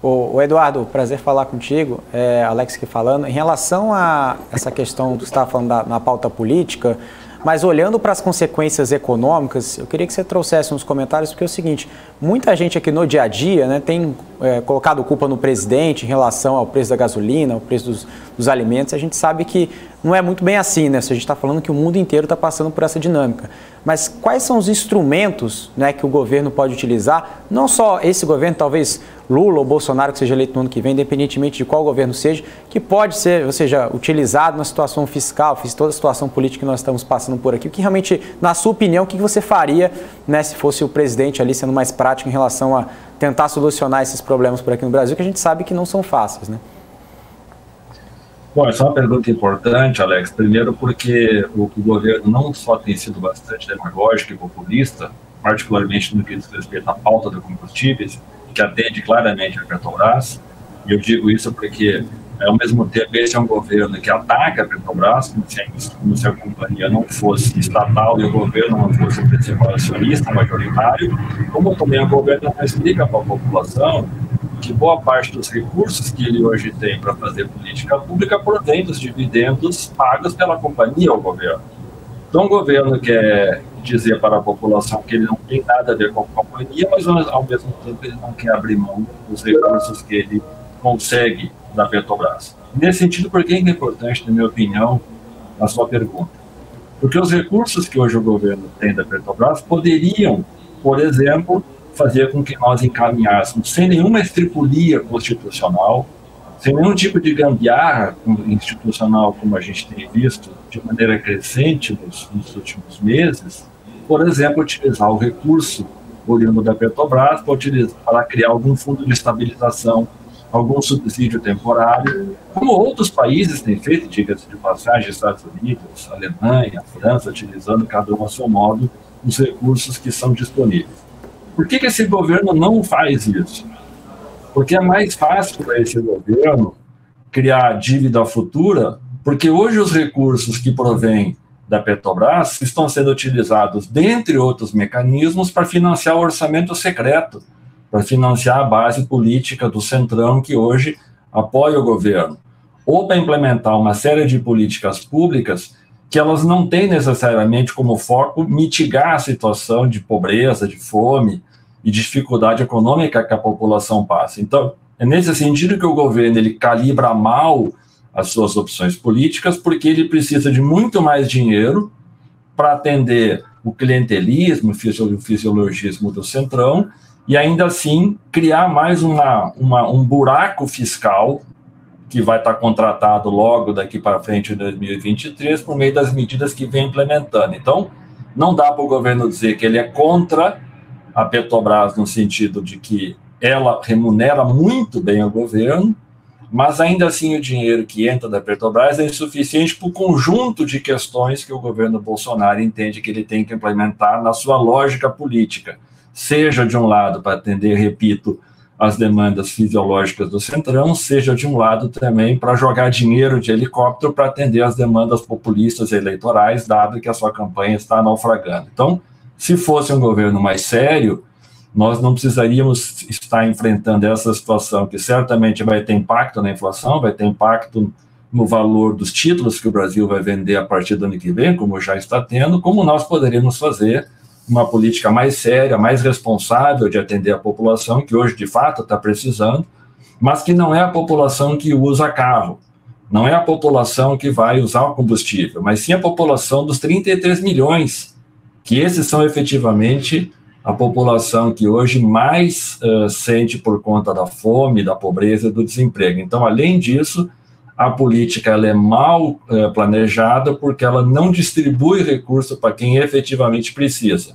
O Eduardo, prazer falar contigo, Alex aqui falando. Em relação a essa questão que você estava falando na pauta política, mas olhando para as consequências econômicas, eu queria que você trouxesse nos comentários, porque é o seguinte, muita gente aqui no dia a dia, né, tem colocado culpa no presidente em relação ao preço da gasolina, ao preço dos alimentos. A gente sabe que não é muito bem assim, né? Se a gente está falando que o mundo inteiro está passando por essa dinâmica. Mas quais são os instrumentos, né, que o governo pode utilizar, não só esse governo, talvez Lula ou Bolsonaro, que seja eleito no ano que vem, independentemente de qual governo seja, que pode ser, ou seja, utilizado na situação fiscal, toda a situação política que nós estamos passando por aqui, que realmente, na sua opinião, o que você faria, né, se fosse o presidente ali sendo mais prático em relação a tentar solucionar esses problemas por aqui no Brasil, que a gente sabe que não são fáceis, né? Bom, essa é uma pergunta importante, Alex. Primeiro porque o governo não só tem sido bastante demagógico e populista, particularmente no que diz respeito à pauta de combustíveis, que atende claramente a Petrobras. E eu digo isso porque, ao mesmo tempo, esse é um governo que ataca a Petrobras, como se a companhia não fosse estatal e o governo não fosse o principal acionista majoritário, como também o governo não explica para a população que boa parte dos recursos que ele hoje tem para fazer política pública provém dos dividendos pagos pela companhia ao governo. Então o governo quer dizer para a população que ele não tem nada a ver com a companhia, mas ao mesmo tempo ele não quer abrir mão dos recursos que ele consegue da Petrobras. Nesse sentido, por que é importante, na minha opinião, a sua pergunta? Porque os recursos que hoje o governo tem da Petrobras poderiam, por exemplo, fazer com que nós encaminhássemos, sem nenhuma estripulia constitucional, sem nenhum tipo de gambiarra institucional, como a gente tem visto de maneira crescente nos últimos meses, por exemplo, utilizar o recurso oriundo da Petrobras para criar algum fundo de estabilização, algum subsídio temporário, como outros países têm feito, diga-se de passagem, Estados Unidos, Alemanha, França, utilizando cada um a seu modo os recursos que são disponíveis. Por que esse governo não faz isso? Porque é mais fácil para esse governo criar dívida futura, porque hoje os recursos que provêm da Petrobras estão sendo utilizados, dentre outros mecanismos, para financiar o orçamento secreto, para financiar a base política do Centrão, que hoje apoia o governo, ou para implementar uma série de políticas públicas que elas não têm necessariamente como foco mitigar a situação de pobreza, de fome e dificuldade econômica que a população passa. Então, é nesse sentido que o governo ele calibra mal as suas opções políticas, porque ele precisa de muito mais dinheiro para atender o clientelismo, o fisiologismo do Centrão, e ainda assim criar mais um buraco fiscal que vai estar contratado logo daqui para frente em 2023 por meio das medidas que vem implementando. Então, não dá para o governo dizer que ele é contra a Petrobras no sentido de que ela remunera muito bem o governo, mas ainda assim o dinheiro que entra da Petrobras é insuficiente para o conjunto de questões que o governo Bolsonaro entende que ele tem que implementar na sua lógica política, seja de um lado para atender, repito, as demandas fisiológicas do Centrão, seja de um lado também para jogar dinheiro de helicóptero para atender as demandas populistas e eleitorais, dado que a sua campanha está naufragando. Então, se fosse um governo mais sério, nós não precisaríamos estar enfrentando essa situação, que certamente vai ter impacto na inflação, vai ter impacto no valor dos títulos que o Brasil vai vender a partir do ano que vem, como já está tendo, como nós poderíamos fazer uma política mais séria, mais responsável de atender a população, que hoje, de fato, está precisando, mas que não é a população que usa carro, não é a população que vai usar o combustível, mas sim a população dos 33 milhões, que esses são efetivamente a população que hoje mais sente por conta da fome, da pobreza e do desemprego. Então, além disso, a política ela é mal planejada porque ela não distribui recurso para quem efetivamente precisa.